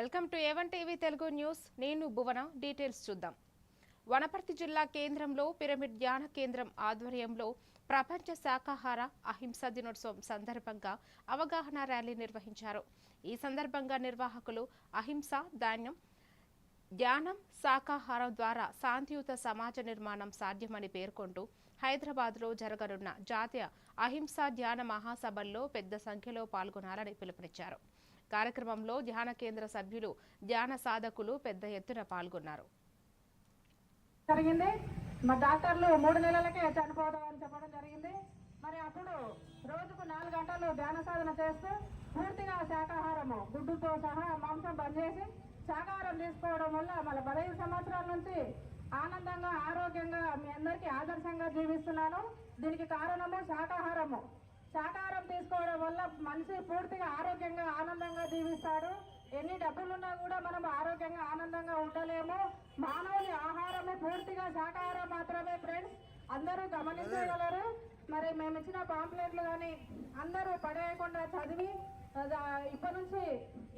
Welcome to A1 TV Telugu news. నేను భువన. Details చూద్దాం. వనపర్తి జిల్లా కేంద్రంలో పిరమిడ్ ధ్యాన కేంద్రం ఆధ్వర్యంలో ప్రపంచ శాకాహార అహింసా దినోత్సవం సందర్భంగా అవగాహన ర్యాలీ నిర్వహించారు. ఈ సందర్భంగా నిర్వాహకులు అహింస, ధ్యానం, శాకాహారం ద్వారా శాంతియుత సమాజ నిర్మాణం సాధ్యమని పేర్కొంటూ హైదరాబాద్లో జరగనున్న జాతీయ అహింసా ధ్యాన మహాసభల్లో పెద్ద సంఖ్యలో పాల్గొనాలని పిలుపునిచ్చారు. కార్యక్రమంలో ధ్యాన కేంద్ర సభ్యులు, ధ్యాన సాధకులు పెద్ద ఎత్తున పాల్గొన్నారు. మా డాక్టర్లు 3 నెలలకే చనిపోవడం అని చెప్పడం జరిగింది. మరి అప్పుడు రోజుకు 4 గంటలు ధ్యాన సాధన చేస్తూ పూర్తిగా శాకాహారము, గుడ్డుతో సహా మాంసం బంద్ చేసి శాకాహారం తీసుకోవడం వల్ల మన 15 సంవత్సరాల నుంచి ఆనందంగా, ఆరోగ్యంగా మీ అందరికీ ఆదర్శంగా జీవిస్తున్నాను. దీనికి కారణము శాకాహారము. శాకాహారం తీసుకోవడం వల్ల మనిషి పూర్తిగా ఆరోగ్యంగా, ఆనందంగా జీవిస్తాడు. ఎన్ని డబ్బులున్నా కూడా మనం ఆరోగ్యంగా, ఆనందంగా ఉండలేము. మానవుని ఆహారము పూర్తిగా శాకాహారం మాత్రమే. ఫ్రెండ్స్ అందరూ గమనించగలరు. మరి మేము ఇచ్చిన పాంప్లెట్లు కానీ అందరూ పడేయకుండా చదివి, ఇప్పటి నుంచి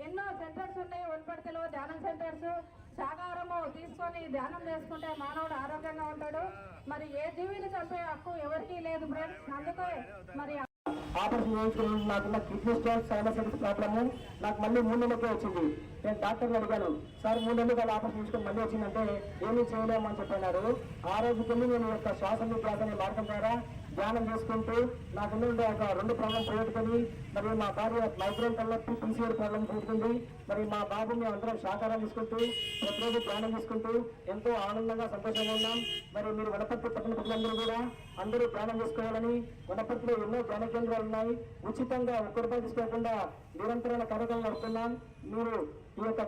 ఎన్నో సెంటర్స్ ఉన్నాయి వనపర్తిలో, ధ్యానం సెంటర్స్. శాకాహారము తీసుకొని ధ్యానం చేసుకుంటే మానవుడు ఆరోగ్యంగా ఉంటాడు. మరి ఏ జీవిని చంపే హక్కు ఎవరికీ లేదు ఫ్రెండ్స్. అందుకే మరి ఆపరేషన్ చేయించుకుని నాకున్న కిడ్నీ స్టోన్స్, సైనసైటిస్ ప్రాబ్లము నాకు మళ్ళీ 3 నెలలకే వచ్చింది. నేను డాక్టర్ని అడిగాను, సార్ 3 నెలలు వాళ్ళు ఆపరేషన్ చేసుకుని మళ్ళీ వచ్చిందంటే ఏమీ చేయలేమని చెప్పన్నారు. ఆ రోజుకెళ్ళి నేను యొక్క శ్వాస అనే మార్గం ద్వారా ధ్యానం చేసుకుంటూ నాకు ఉండే ఒక 2 ప్రాబ్లం పోగొట్టుకొని, మరి మా భార్య మైగ్రేన్ తలనొప్పి, PCOD ప్రాబ్లం పోగొట్టుకుంది. మరి మా బాబు మేము అందరం శాకాహారం తీసుకుంటూ ప్రతిరోజు ధ్యానం తీసుకుంటూ ఎంతో ఆనందంగా, సంతోషంగా ఉన్నాం. మరి మీరు వనపర్తి పట్టణ ప్రజలందరూ కూడా అందరూ ధ్యానం చేసుకోవాలని, వనపర్తిలో ఎన్నో ధ్యాన కేంద్రాలు ఉన్నాయి. ఉచితంగా 1 రూపాయి తీసుకోకుండా నిరంతరాల కార్యక్రమాలు నడుపుతున్నాం. మీరు ఈ యొక్క